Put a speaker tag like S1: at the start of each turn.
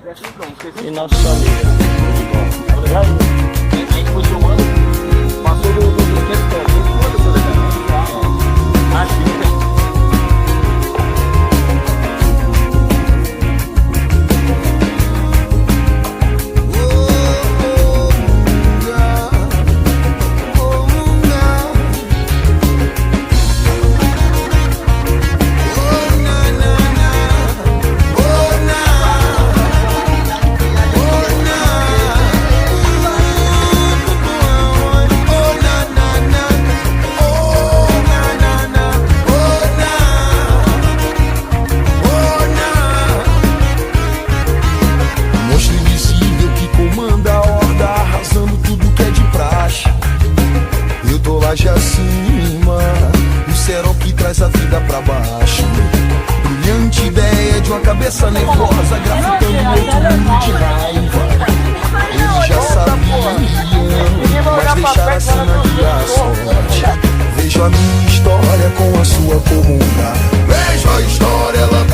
S1: E nossa família. Tá ligado? A gente foi tomando, passou do tempo, acho que tem.
S2: Laje acima, o cerol que traz a vida pra baixo. Brilhante ideia de uma cabeça nervosa grafitando outro mundo de raiva. Eles já sabiam, mas deixaram a cena virar sorte. Vejo a minha história com a sua comum. Vejo a história, ela